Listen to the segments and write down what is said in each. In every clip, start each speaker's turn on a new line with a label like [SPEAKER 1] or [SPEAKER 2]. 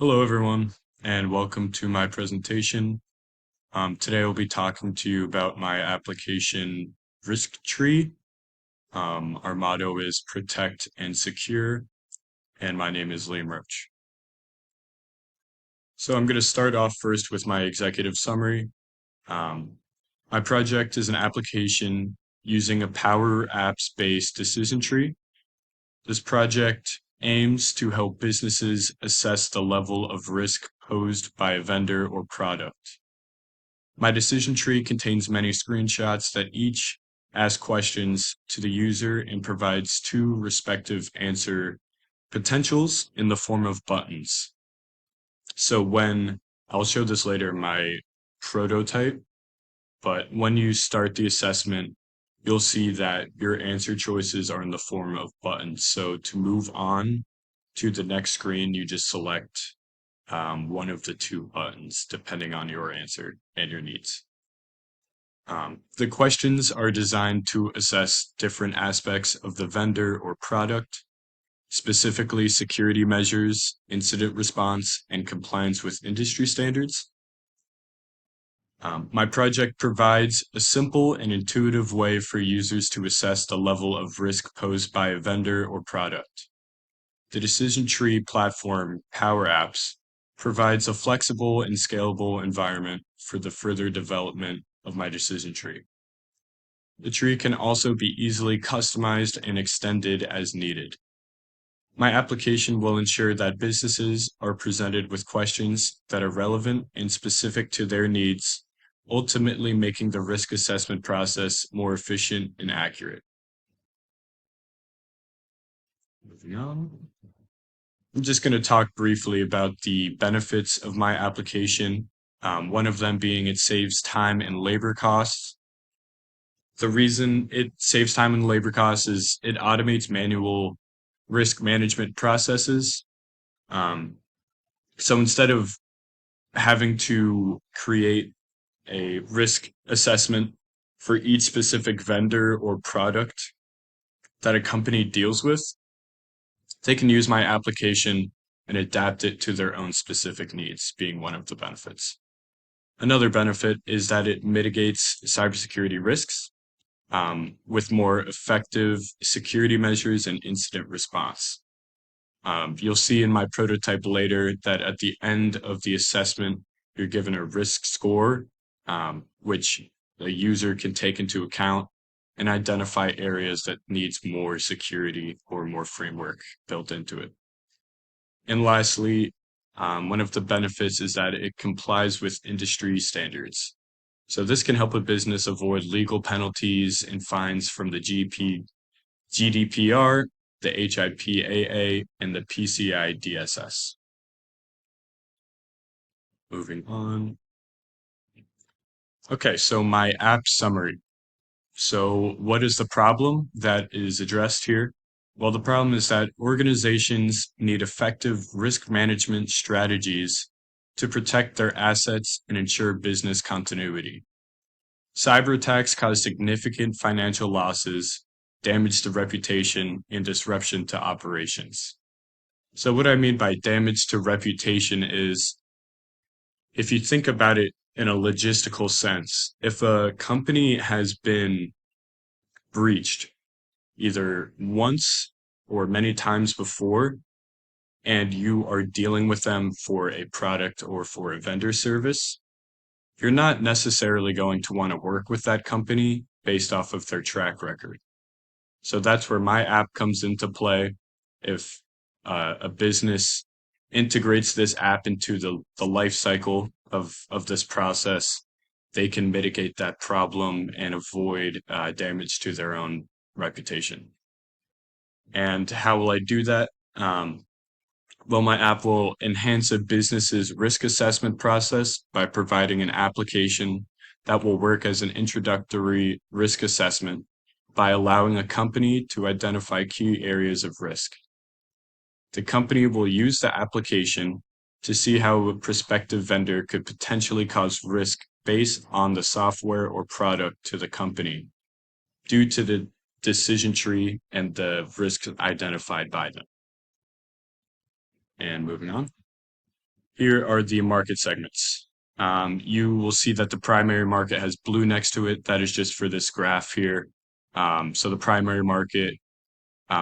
[SPEAKER 1] Hello, everyone, and welcome to my presentation. Today I'll be talking to you about my application Risk Tree. Our motto is protect and secure, and my name is Liam Roach. So I'm going to start off first with my executive summary. Um, my project is an application using a Power Apps-based decision tree. This project aims to help businesses assess the level of risk posed by a vendor or product. My decision tree contains many screenshots that each ask questions to the user and provides two respective answer potentials in the form of buttons. So I'll show this later in my prototype, but when you start the assessment, you'll see that your answer choices are in the form of buttons. So to move on to the next screen, you just select one of the two buttons, depending on your answer and your needs. The questions are designed to assess different aspects of the vendor or product, specifically security measures, incident response, and compliance with industry standards. My project provides a simple and intuitive way for users to assess the level of risk posed by a vendor or product. The decision tree platform, Power Apps, provides a flexible and scalable environment for the further development of my decision tree. The tree can also be easily customized and extended as needed. My application will ensure that businesses are presented with questions that are relevant and specific to their needs, ultimately making the risk assessment process more efficient and accurate. Moving on. I'm just going to talk briefly about the benefits of my application. One of them being it saves time and labor costs. The reason it saves time and labor costs is it automates manual risk management processes. Um, so instead of having to create a risk assessment for each specific vendor or product that a company deals with, they can use my application and adapt it to their own specific needs, being one of the benefits. Another benefit is that it mitigates cybersecurity risks with more effective security measures and incident response. You'll see in my prototype later that at the end of the assessment, you're given a risk score, which the user can take into account and identify areas that needs more security or more framework built into it. And lastly, one of the benefits is that it complies with industry standards. So this can help a business avoid legal penalties and fines from the GDPR, the HIPAA, and the PCI DSS. Moving on. Okay, so my app summary. So what is the problem that is addressed here? Well, the problem is that organizations need effective risk management strategies to protect their assets and ensure business continuity. Cyber attacks cause significant financial losses, damage to reputation, and disruption to operations. So what I mean by damage to reputation is if you think about it in a logistical sense, if a company has been breached either once or many times before, and you are dealing with them for a product or for a vendor service, you're not necessarily going to want to work with that company based off of their track record. So that's where my app comes into play. If a business integrates this app into the life cycle of this process, they can mitigate that problem and avoid damage to their own reputation. And how will I do that? Well, my app will enhance a business's risk assessment process by providing an application that will work as an introductory risk assessment by allowing a company to identify key areas of risk. The company will use the application to see how a prospective vendor could potentially cause risk based on the software or product to the company due to the decision tree and the risks identified by them. And moving on. Here are the market segments. You will see that the primary market has blue next to it. That is just for this graph here. So the primary market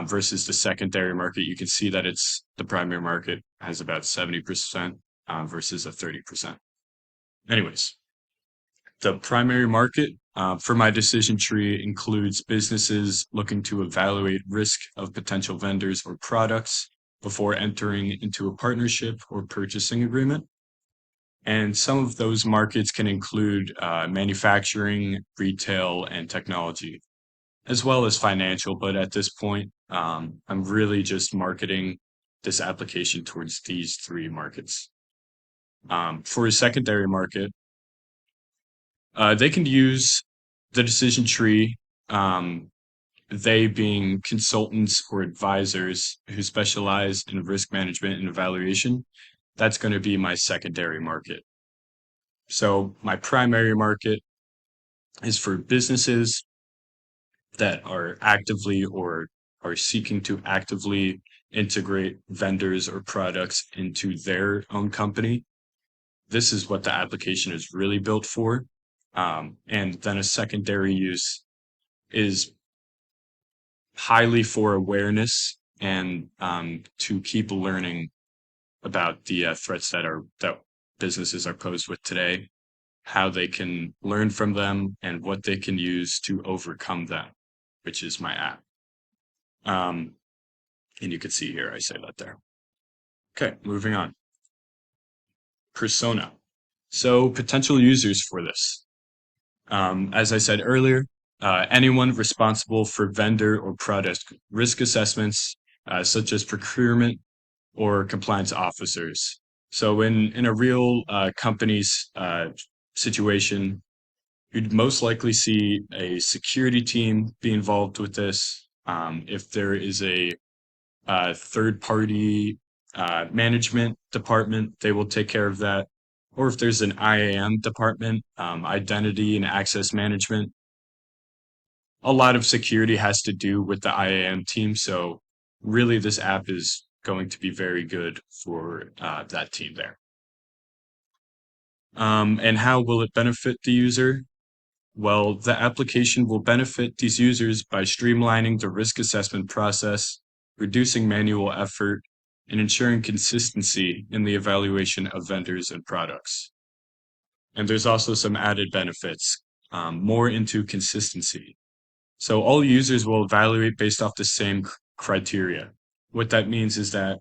[SPEAKER 1] versus the secondary market, you can see that the primary market has about 70% versus a 30%. Anyways, the primary market for my decision tree includes businesses looking to evaluate risk of potential vendors or products before entering into a partnership or purchasing agreement. And some of those markets can include manufacturing, retail, and technology, as well as financial. But at this point, I'm really just marketing this application towards these three markets. For a secondary market, they can use the decision tree, they being consultants or advisors who specialize in risk management and evaluation. That's going to be my secondary market. So my primary market is for businesses that are actively or are seeking to actively integrate vendors or products into their own company. This is what the application is really built for. And then a secondary use is highly for awareness and to keep learning about the threats that businesses are posed with today, how they can learn from them, and what they can use to overcome them, which is my app. And you can see here, I say that there. Okay, moving on. Persona. So potential users for this. As I said earlier, anyone responsible for vendor or product risk assessments, such as procurement or compliance officers. So in a real company's situation, you'd most likely see a security team be involved with this. If there is a third-party management department, they will take care of that. Or if there's an IAM department, identity and access management, a lot of security has to do with the IAM team. So really, this app is going to be very good for that team there. And how will it benefit the user? Well, the application will benefit these users by streamlining the risk assessment process, reducing manual effort, and ensuring consistency in the evaluation of vendors and products. And there's also some added benefits, more into consistency. So all users will evaluate based off the same criteria. What that means is that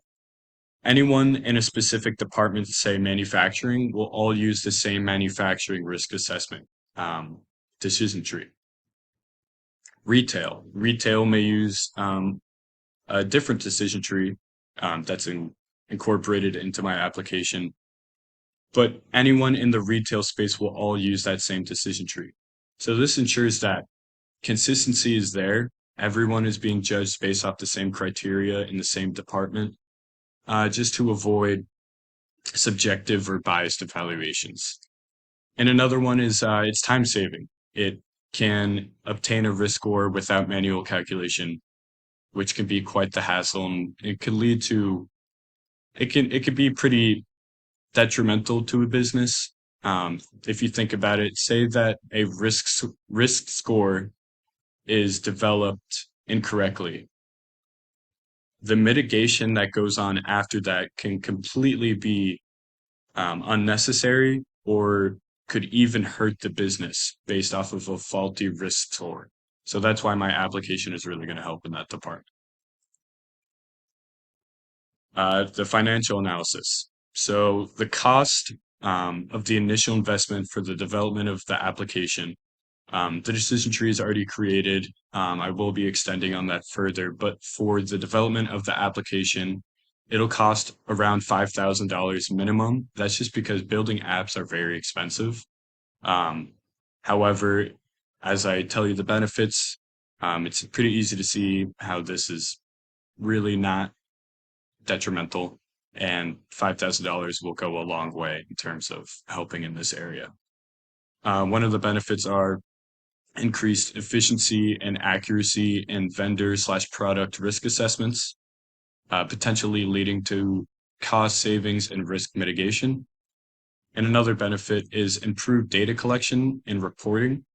[SPEAKER 1] anyone in a specific department, say manufacturing, will all use the same manufacturing risk assessment decision tree. Retail may use a different decision tree that's incorporated into my application, but anyone in the retail space will all use that same decision tree. So this ensures that consistency is there. Everyone is being judged based off the same criteria in the same department, just to avoid subjective or biased evaluations. And another one is it's time saving. It can obtain a risk score without manual calculation, which can be quite the hassle, and it could lead to it could be pretty detrimental to a business. If you think about it, say that a risk score is developed incorrectly. The mitigation that goes on after that can completely be unnecessary or could even hurt the business based off of a faulty risk score. So that's why my application is really going to help in that department. The financial analysis. So the cost of the initial investment for the development of the application. The decision tree is already created. I will be extending on that further, but for the development of the application, it'll cost around $5,000 minimum. That's just because building apps are very expensive. However, as I tell you the benefits, it's pretty easy to see how this is really not detrimental, and $5,000 will go a long way in terms of helping in this area. One of the benefits are increased efficiency and accuracy in vendor/product risk assessments, potentially leading to cost savings and risk mitigation. And another benefit is improved data collection and reporting,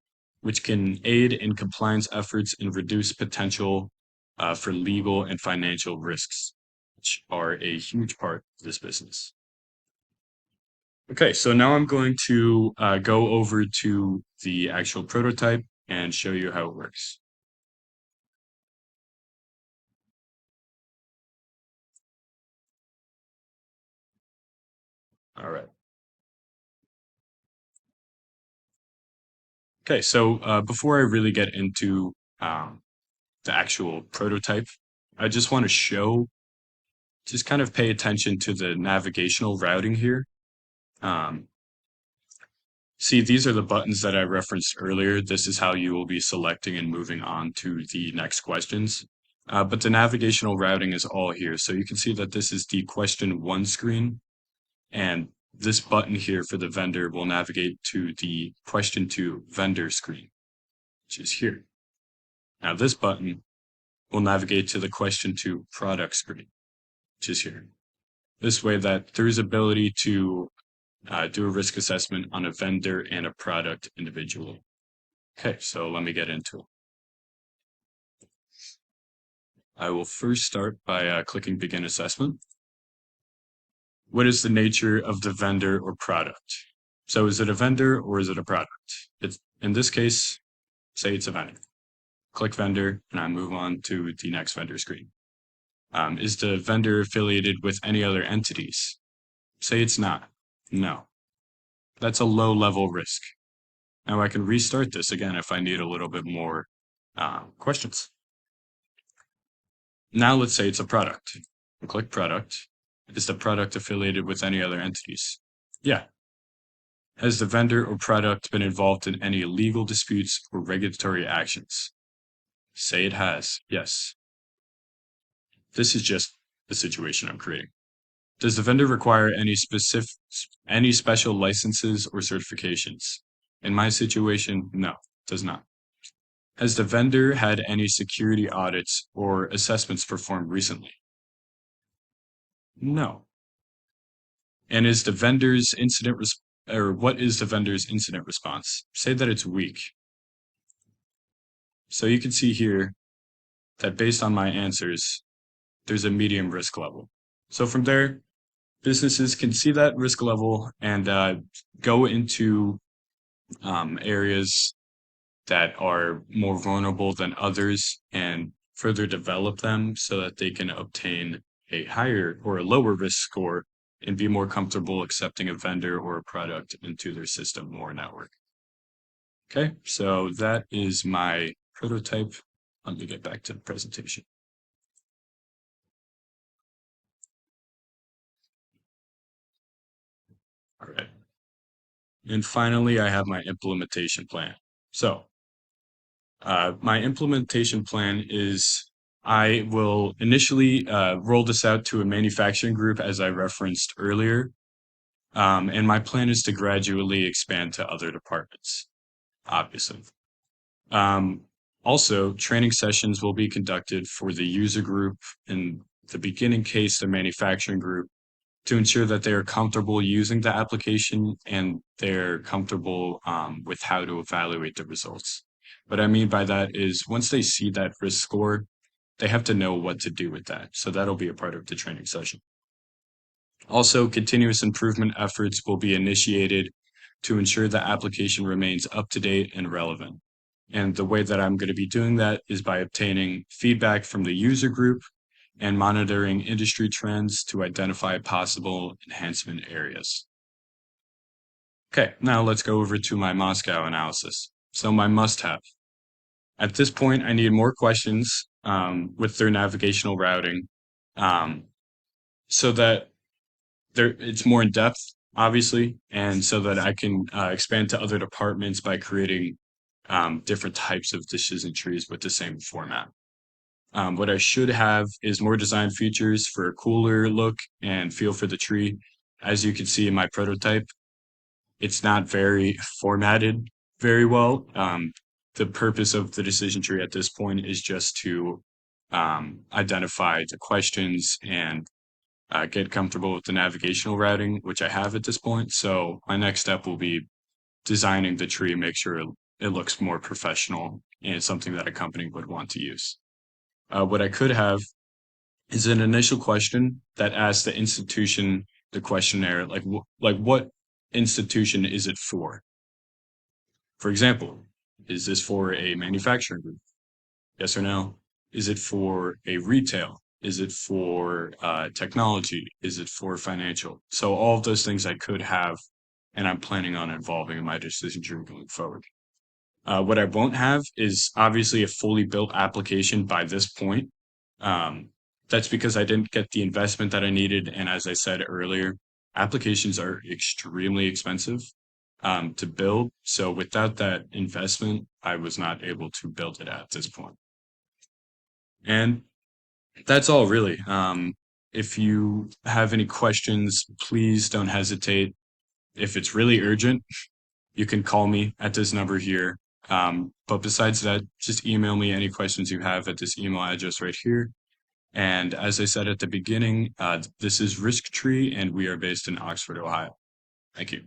[SPEAKER 1] which can aid in compliance efforts and reduce potential for legal and financial risks, which are a huge part of this business. Okay, so now I'm going to go over to the actual prototype and show you how it works. All right. Okay, so before I really get into the actual prototype, I just want to show, just kind of pay attention to the navigational routing here. See, these are the buttons that I referenced earlier. This is how you will be selecting and moving on to the next questions. But the navigational routing is all here. So you can see that this is the question 1 screen, and this button here for the vendor will navigate to the question 2 vendor screen, which is here. Now this button will navigate to the question 2 product screen, which is here. This way that there's ability to do a risk assessment on a vendor and a product individually. Okay, so let me get into it. I will first start by clicking Begin Assessment. What is the nature of the vendor or product? So is it a vendor or is it a product? It's, in this case, say it's a vendor. Click Vendor, and I move on to the next vendor screen. Is the vendor affiliated with any other entities? Say it's not. No. That's a low-level risk. Now I can restart this again if I need a little bit more questions. Now let's say it's a product. Click Product. Is the product affiliated with any other entities? Yeah. Has the vendor or product been involved in any legal disputes or regulatory actions? Say it has. Yes. This is just the situation I'm creating. Does the vendor require any special licenses or certifications? In my situation, no, does not. Has the vendor had any security audits or assessments performed recently? No. And is the vendor's incident what is the vendor's incident response? Say that it's weak. So you can see here that based on my answers, there's a medium risk level. So from there, businesses can see that risk level and go into areas that are more vulnerable than others and further develop them so that they can obtain a higher or a lower risk score and be more comfortable accepting a vendor or a product into their system or network. Okay, so that is my prototype. Let me get back to the presentation. All right. And finally, I have my implementation plan. So my implementation plan is I will initially roll this out to a manufacturing group as I referenced earlier. And my plan is to gradually expand to other departments, obviously. Also, training sessions will be conducted for the user group, in the beginning case, the manufacturing group, to ensure that they are comfortable using the application and they're comfortable with how to evaluate the results. What I mean by that is once they see that risk score, they have to know what to do with that. So that'll be a part of the training session. Also, continuous improvement efforts will be initiated to ensure the application remains up to date and relevant. And the way that I'm going to be doing that is by obtaining feedback from the user group and monitoring industry trends to identify possible enhancement areas. Okay, now let's go over to my Moscow analysis. So my must-have. At this point, I need more questions with their navigational routing so that it's more in depth, obviously, and so that I can expand to other departments by creating different types of decision trees with the same format. What I should have is more design features for a cooler look and feel for the tree. As you can see in my prototype, it's not very formatted very well. The purpose of the decision tree at this point is just to identify the questions and get comfortable with the navigational routing, which I have at this point. So my next step will be designing the tree, make sure it looks more professional and something that a company would want to use. What I could have is an initial question that asks the institution the questionnaire, like what institution is it for? For example, is this for a manufacturing group? Yes or no? Is it for a retail? Is it for technology? Is it for financial? So all of those things I could have, and I'm planning on involving in my decision tree going forward. What I won't have is obviously a fully built application by this point. Um, that's because I didn't get the investment that I needed. And as I said earlier, applications are extremely expensive to build. So without that investment, I was not able to build it at this point. And that's all really. If you have any questions, please don't hesitate. If it's really urgent, you can call me at this number here. But besides that, just email me any questions you have at this email address right here. And as I said at the beginning, this is Risk Tree, and we are based in Oxford, Ohio. Thank you.